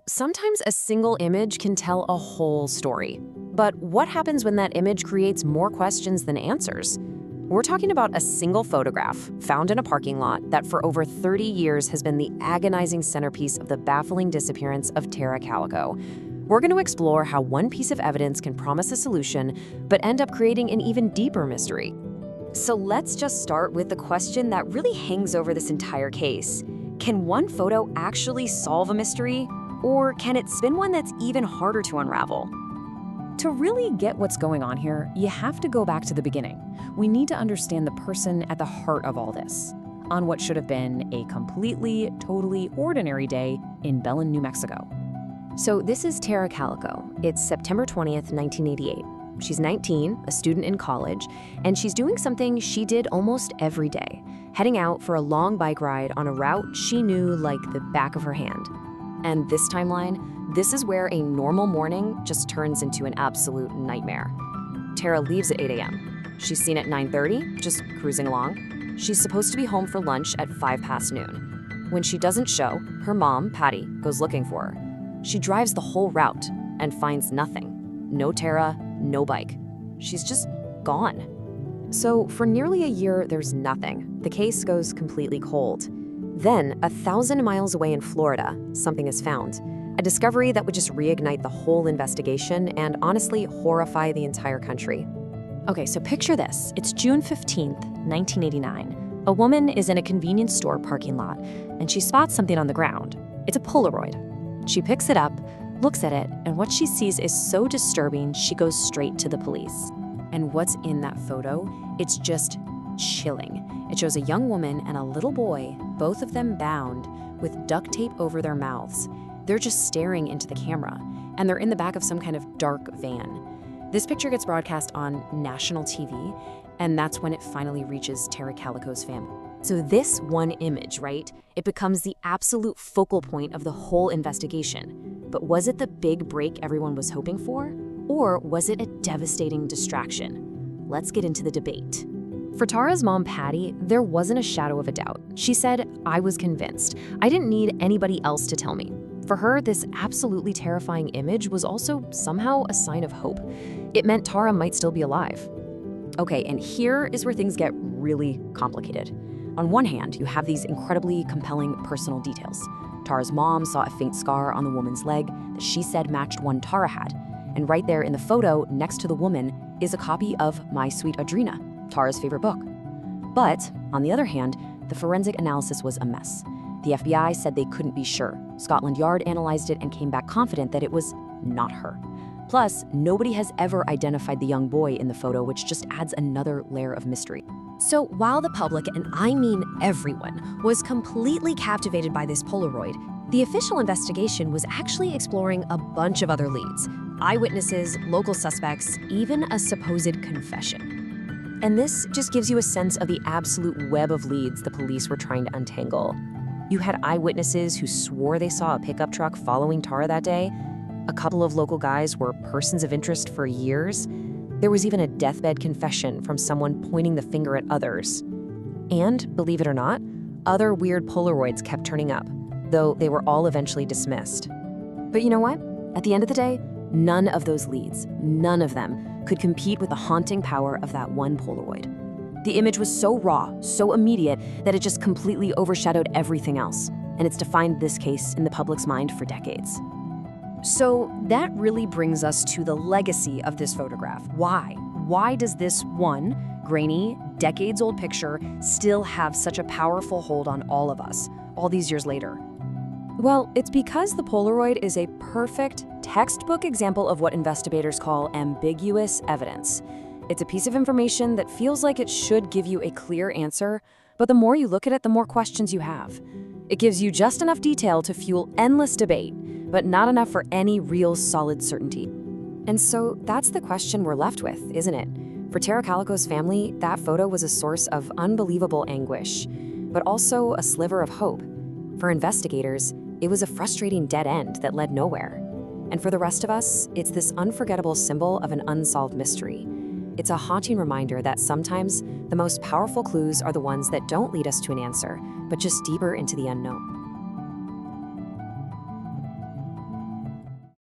Sometimes a single image can tell a whole story. But what happens when that image creates more questions than answers? We're talking about a single photograph found in a parking lot that for over 30 years has been the agonizing centerpiece of the baffling disappearance of Tara Calico. We're going to explore how one piece of evidence can promise a solution, but end up creating an even deeper mystery. So let's just start with the question that really hangs over this entire case. Can one photo actually solve a mystery? Or can it spin one that's even harder to unravel? To really get what's going on here, you have to go back to the beginning. We need to understand the person at the heart of all this, on what should have been a completely, totally ordinary day in Belen, New Mexico. So this is Tara Calico. It's September 20th, 1988. She's 19, a student in college, and she's doing something she did almost every day, heading out for a long bike ride on a route she knew like the back of her hand. And this timeline, this is where a normal morning just turns into an absolute nightmare. Tara leaves at 8 a.m. She's seen at 9:30, just cruising along. She's supposed to be home for lunch at 5 past noon. When she doesn't show, her mom, Patty, goes looking for her. She drives the whole route and finds nothing. No Tara, no bike. She's just gone. So for nearly a year, there's nothing. The case goes completely cold. Then, 1,000 miles away in Florida, something is found. A discovery that would just reignite the whole investigation and honestly horrify the entire country. Okay, so picture this. It's June 15th, 1989. A woman is in a convenience store parking lot, and she spots something on the ground. It's a Polaroid. She picks it up, looks at it, and what she sees is so disturbing, she goes straight to the police. And what's in that photo? It's just chilling. It shows a young woman and a little boy, both of them bound, with duct tape over their mouths. They're just staring into the camera, and they're in the back of some kind of dark van. This picture gets broadcast on national TV, and that's when it finally reaches Tara Calico's family. So this one image, right? It becomes the absolute focal point of the whole investigation. But was it the big break everyone was hoping for? Or was it a devastating distraction? Let's get into the debate. For Tara's mom, Patty, there wasn't a shadow of a doubt. She said, "I was convinced. I didn't need anybody else to tell me." For her, this absolutely terrifying image was also somehow a sign of hope. It meant Tara might still be alive. Okay, and here is where things get really complicated. On one hand, you have these incredibly compelling personal details. Tara's mom saw a faint scar on the woman's leg that she said matched one Tara had. And right there in the photo, next to the woman, is a copy of My Sweet Audrina, Tara's favorite book. But, on the other hand, the forensic analysis was a mess. The FBI said they couldn't be sure. Scotland Yard analyzed it and came back confident that it was not her. Plus, nobody has ever identified the young boy in the photo, which just adds another layer of mystery. So while the public, and I mean everyone, was completely captivated by this Polaroid, the official investigation was actually exploring a bunch of other leads: eyewitnesses, local suspects, even a supposed confession. And this just gives you a sense of the absolute web of leads the police were trying to untangle. You had eyewitnesses who swore they saw a pickup truck following Tara that day. A couple of local guys were persons of interest for years. There was even a deathbed confession from someone pointing the finger at others. And, believe it or not, other weird Polaroids kept turning up, though they were all eventually dismissed. But you know what? At the end of the day, none of those leads, none of them, could compete with the haunting power of that one Polaroid. The image was so raw, so immediate, that it just completely overshadowed everything else, and it's defined this case in the public's mind for decades. So that really brings us to the legacy of this photograph. Why? Why does this one, grainy, decades-old picture still have such a powerful hold on all of us, all these years later? Well, it's because the Polaroid is a perfect textbook example of what investigators call ambiguous evidence. It's a piece of information that feels like it should give you a clear answer, but the more you look at it, the more questions you have. It gives you just enough detail to fuel endless debate, but not enough for any real solid certainty. And so that's the question we're left with, isn't it? For Tara Calico's family, that photo was a source of unbelievable anguish, but also a sliver of hope. For investigators, it was a frustrating dead end that led nowhere. And for the rest of us, it's this unforgettable symbol of an unsolved mystery. It's a haunting reminder that sometimes the most powerful clues are the ones that don't lead us to an answer, but just deeper into the unknown.